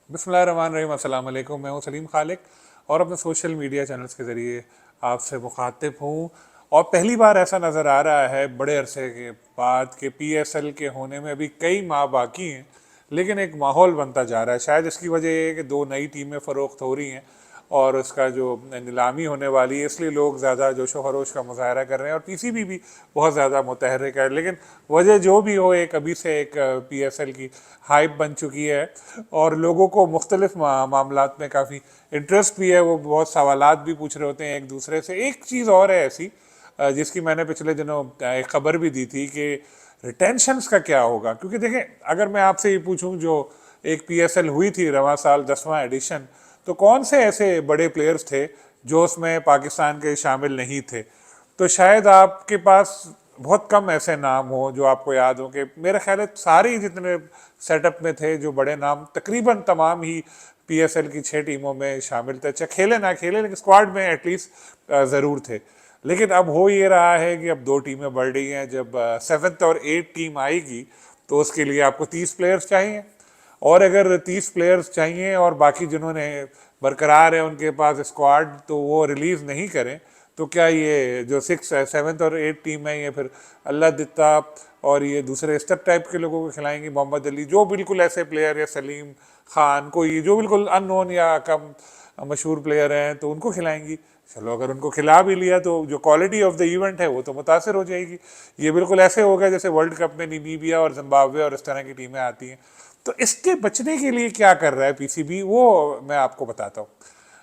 बिस्मिल्लाहिर्रहमानिर्रहीम, अस्सलाम वालेकुम। मैं हूँ सलीम खालिक और अपने सोशल मीडिया चैनल्स के ज़रिए आपसे मुखातिब हूँ। और पहली बार ऐसा नज़र आ रहा है बड़े अरसे के बाद कि पीएसएल के होने में अभी कई माह बाकी हैं, लेकिन एक माहौल बनता जा रहा है। शायद इसकी वजह ये है कि दो नई टीमें फ़रोख्त हो रही हैं और उसका जो नीलामी होने वाली है, इसलिए लोग ज़्यादा जोशो खरोश का मुजाहरा कर रहे हैं और पीसीबी भी बहुत ज़्यादा मुतहर्रिक है। लेकिन वजह जो भी हो, एक अभी से एक पीएसएल की हाइप बन चुकी है और लोगों को मुख्तलिफ मामलात में काफ़ी इंटरेस्ट भी है। वो बहुत सवालात भी पूछ रहे होते हैं एक दूसरे से। एक चीज़ और है ऐसी जिसकी मैंने पिछले दिनों एक खबर भी दी थी कि रिटेंशंस का क्या होगा। क्योंकि देखें, अगर मैं आपसे ये पूछूं, जो एक पीएसएल हुई थी रवां साल 10वां एडिशन, तो कौन से ऐसे बड़े प्लेयर्स थे जो उसमें पाकिस्तान के शामिल नहीं थे? तो शायद आपके पास बहुत कम ऐसे नाम हो जो आपको याद हो। कि मेरे ख्याल है सारे ही जितने सेटअप में थे जो बड़े नाम, तकरीबन तमाम ही पीएसएल की 6 टीमों में शामिल थे। चाहे खेले ना खेले, लेकिन स्क्वाड में एटलीस्ट ज़रूर थे। लेकिन अब हो ये रहा है कि अब 2 टीमें बढ़ रही हैं। जब 7th और 8th टीम आएगी तो उसके लिए आपको 30 प्लेयर्स चाहिए। और अगर 30 प्लेयर्स चाहिए और बाकी जिन्होंने बरकरार है उनके पास स्क्वाड, तो वो रिलीज़ नहीं करें, तो क्या ये जो 6th 7th और 8th टीम है ये फिर अल्लाह दित्ता और ये दूसरे स्टेप टाइप के लोगों को खिलाएंगी? मोहम्मद अली, जो बिल्कुल ऐसे प्लेयर, या सलीम खान, कोई जो बिल्कुल अननोन या कम मशहूर प्लेयर हैं, तो उनको खिलाएंगी? चलो, अगर उनको खिला भी लिया तो जो क्वालिटी ऑफ द इवेंट है वो तो मुतासर हो जाएगी। ये बिल्कुल ऐसे होगा जैसे वर्ल्ड कप में नामीबिया और जिम्बाब्वे और इस तरह की टीमें आती हैं। तो इसके बचने के लिए क्या कर रहा है पीसीबी, वो मैं आपको बताता हूँ।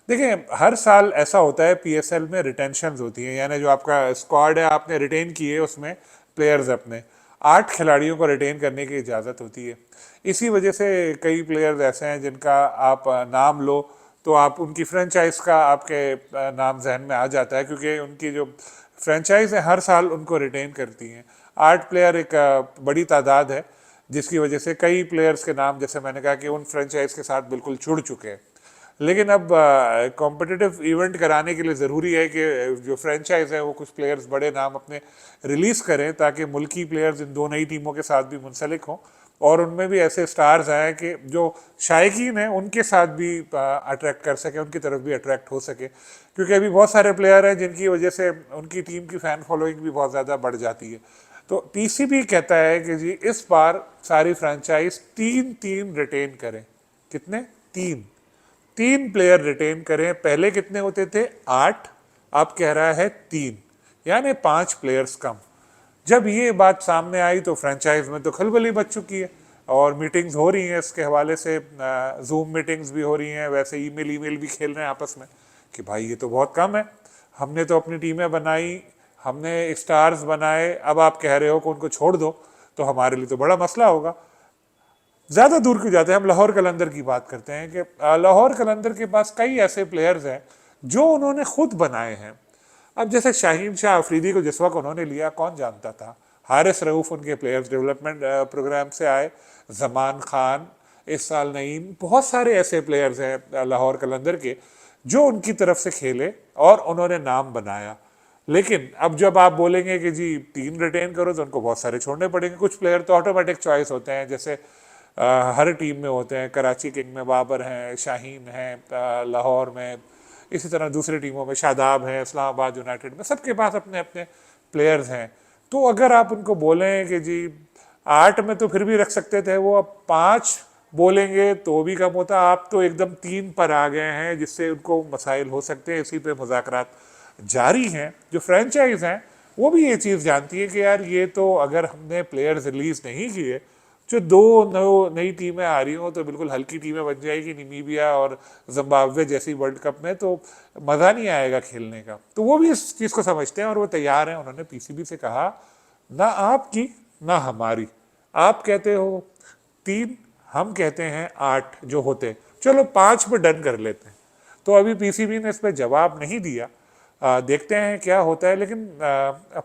देखिए, हर साल ऐसा होता है पीएसएल में, रिटेंशंस होती हैं। यानी जो आपका स्क्वाड है आपने रिटेन किए, उसमें प्लेयर्स अपने 8 खिलाड़ियों को रिटेन करने की इजाज़त होती है। इसी वजह से कई प्लेयर्स ऐसे हैं जिनका आप नाम लो तो आप उनकी फ्रेंचाइज का आपके नाम जहन में आ जाता है, क्योंकि उनकी जो फ्रेंचाइज है हर साल उनको रिटेन करती हैं। 8 प्लेयर एक बड़ी तादाद है, जिसकी वजह से कई प्लेयर्स के नाम, जैसे मैंने कहा, कि उन फ्रेंचाइज के साथ बिल्कुल जुड़ चुके हैं। लेकिन अब कॉम्पिटिटिव इवेंट कराने के लिए ज़रूरी है कि जो फ्रेंचाइज है वो कुछ प्लेयर्स, बड़े नाम अपने रिलीज़ करें, ताकि मुल्की प्लेयर्स इन दो नई टीमों के साथ भी मुंसलिक हों और उनमें भी ऐसे स्टार्स आए कि जो शायकीन हैं उनके साथ भी अट्रैक्ट कर सके, उनकी तरफ भी अट्रैक्ट हो सके। क्योंकि अभी बहुत सारे प्लेयर हैं जिनकी वजह से उनकी टीम की फ़ैन फॉलोइंग भी बहुत ज़्यादा बढ़ जाती है। तो पीसीबी कहता है कि जी इस बार सारी फ्रेंचाइज 3-3 रिटेन करें। कितने? 3। 3 प्लेयर रिटेन करें। पहले कितने होते थे? 8। अब कह रहा है 3, यानी 5 प्लेयर्स कम। जब ये बात सामने आई तो फ्रेंचाइज में तो खलबली मच चुकी है और मीटिंग्स हो रही हैं इसके हवाले से। जूम मीटिंग्स भी हो रही हैं, वैसे ईमेल ईमेल भी खेल रहे हैं आपस में कि भाई ये तो बहुत कम है, हमने तो अपनी टीमें बनाई, हमने स्टार्स बनाए, अब आप कह रहे हो कि उनको छोड़ दो, तो हमारे लिए तो बड़ा मसला होगा। ज़्यादा दूर क्यों जाते हैं, हम लाहौर कलंदर की बात करते हैं कि लाहौर कलंदर के पास कई ऐसे प्लेयर्स हैं जो उन्होंने खुद बनाए हैं। अब जैसे शाहीन शाह अफरीदी को जिस वक्त उन्होंने लिया, कौन जानता था? हारिस रऊफ़ उनके प्लेयर्स डेवलपमेंट प्रोग्राम से आए, जमान खान, इस साल नईम, बहुत सारे ऐसे प्लेयर्स हैं लाहौर कलंदर के जो उनकी तरफ से खेले और उन्होंने नाम बनाया। लेकिन अब जब आप बोलेंगे कि जी 3 रिटेन करो, तो उनको बहुत सारे छोड़ने पड़ेंगे। कुछ प्लेयर तो ऑटोमेटिक चॉइस होते हैं, जैसे हर टीम में होते हैं। कराची किंग में बाबर हैं, शाहीन हैं, लाहौर में, इसी तरह दूसरी टीमों में शादाब है, इस्लामाबाद यूनाइटेड में, सबके पास अपने अपने प्लेयर्स हैं। तो अगर आप उनको बोलें कि जी 8 में तो फिर भी रख सकते थे वो, अब 5 बोलेंगे तो भी कम होता। आप तो एकदम 3 पर आ गए हैं, जिससे उनको मसाइल हो सकते हैं। इसी पे मुज़ाकरात जारी हैं। जो फ्रेंचाइज हैं वो भी ये चीज़ जानती है कि यार ये तो, अगर हमने प्लेयर्स रिलीज़ नहीं किए, जो दो नई टीमें आ रही हों तो बिल्कुल हल्की टीमें बन जाएगी, नामीबिया और जिम्बाब्वे जैसी वर्ल्ड कप में, तो मज़ा नहीं आएगा खेलने का। तो वो भी इस चीज़ को समझते हैं और वो तैयार हैं। उन्होंने पीसीबी से कहा, ना आपकी ना हमारी, आप कहते हो 3, हम कहते हैं 8 जो होते, चलो 5 पे डन कर लेते हैं। तो अभी पीसीबी ने इस पर जवाब नहीं दिया। देखते हैं क्या होता है। लेकिन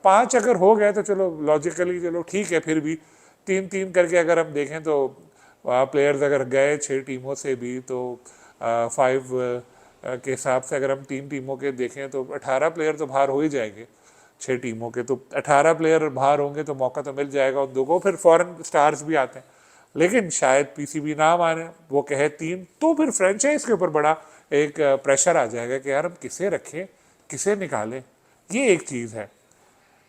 5 अगर हो गए तो चलो लॉजिकली चलो ठीक है। फिर भी 3-3 करके अगर हम देखें तो प्लेयर्स अगर गए 6 टीमों से भी, तो 5 के हिसाब से अगर हम 3 टीमों के देखें तो 18 प्लेयर तो बाहर हो ही जाएंगे। 6 टीमों के तो 18 प्लेयर बाहर होंगे तो मौका तो मिल जाएगा उन दो को। फिर फॉरेन स्टार्स भी आते हैं, लेकिन शायद पीसीबी ना माने, वो कहे 3, तो फिर फ्रेंचाइज के ऊपर बड़ा एक प्रेशर आ जाएगा कि यार हम किसे रखें, किसे निकालें। ये एक चीज़ है।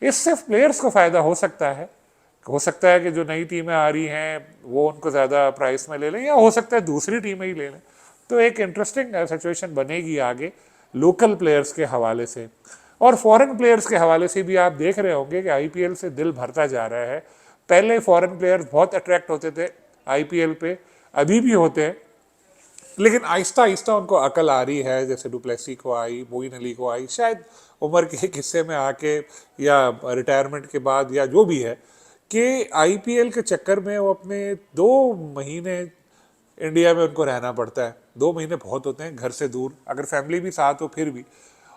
इससे प्लेयर्स को फ़ायदा हो सकता है कि जो नई टीमें आ रही हैं वो उनको ज़्यादा प्राइस में ले लें, या हो सकता है दूसरी टीमें ही ले लें। तो एक इंटरेस्टिंग सिचुएशन बनेगी आगे लोकल प्लेयर्स के हवाले से। और फॉरेन प्लेयर्स के हवाले से भी आप देख रहे होंगे कि आईपीएल से दिल भरता जा रहा है। पहले फॉरेन प्लेयर्स बहुत अट्रैक्ट होते थे आईपीएल पे, अभी भी होते हैं, लेकिन आहिस्ता आहिस्ता उनको अकल आ रही है। जैसे डुप्लेसी को आई, मोइन अली को आई, शायद उम्र के एक हिस्से में आके या रिटायरमेंट के बाद या जो भी है, कि आईपीएल के चक्कर में वो अपने 2 महीने इंडिया में उनको रहना पड़ता है। 2 महीने बहुत होते हैं घर से दूर, अगर फैमिली भी साथ हो फिर भी।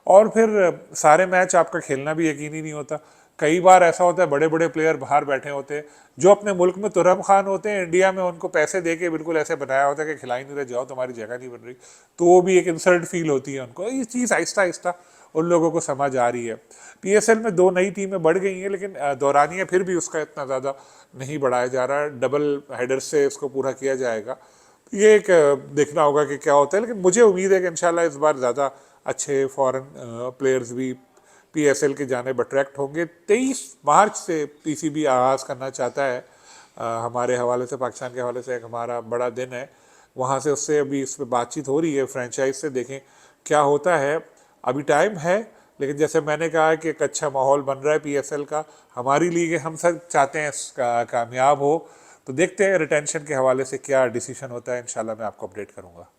और फिर सारे मैच आपका खेलना भी यकीनी नहीं होता। कई बार ऐसा होता है बड़े बड़े प्लेयर बाहर बैठे होते हैं जो अपने मुल्क में तुरम खान होते हैं, इंडिया में उनको पैसे दे के बिल्कुल ऐसे बनाया होता है कि खिलाई नहीं रहे, जाओ तुम्हारी जगह नहीं बन रही। तो वो भी एक इंसल्ट फील होती है उनको। ये चीज़ आहिस्ता आहिस्ता उन लोगों को समझ आ रही है। पीएसएल में 2 नई टीमें बढ़ गई हैं, लेकिन दौरानिया फिर भी उसका इतना ज़्यादा नहीं बढ़ाया जा रहा है। डबल हेडर से इसको पूरा किया जाएगा। ये एक देखना होगा कि क्या होता है, लेकिन मुझे उम्मीद है कि इंशाल्लाह इस बार ज़्यादा अच्छे फॉरेन प्लेयर्स भी पीएसएल की जानिब अट्रैक्ट होंगे। 23 मार्च से पीसीबी आगाज़ करना चाहता है। हमारे हवाले से, पाकिस्तान के हवाले से एक हमारा बड़ा दिन है, वहाँ से उससे अभी इस पर बातचीत हो रही है फ्रेंचाइज से। देखें क्या होता है, अभी टाइम है। लेकिन जैसे मैंने कहा कि एक अच्छा माहौल बन रहा है पीएसएल का, हमारी लीग है, हम सब चाहते हैं इसका कामयाब हो। तो देखते हैं रिटेंशन के हवाले से क्या डिसीजन होता है, इंशाल्लाह मैं आपको अपडेट करूँगा।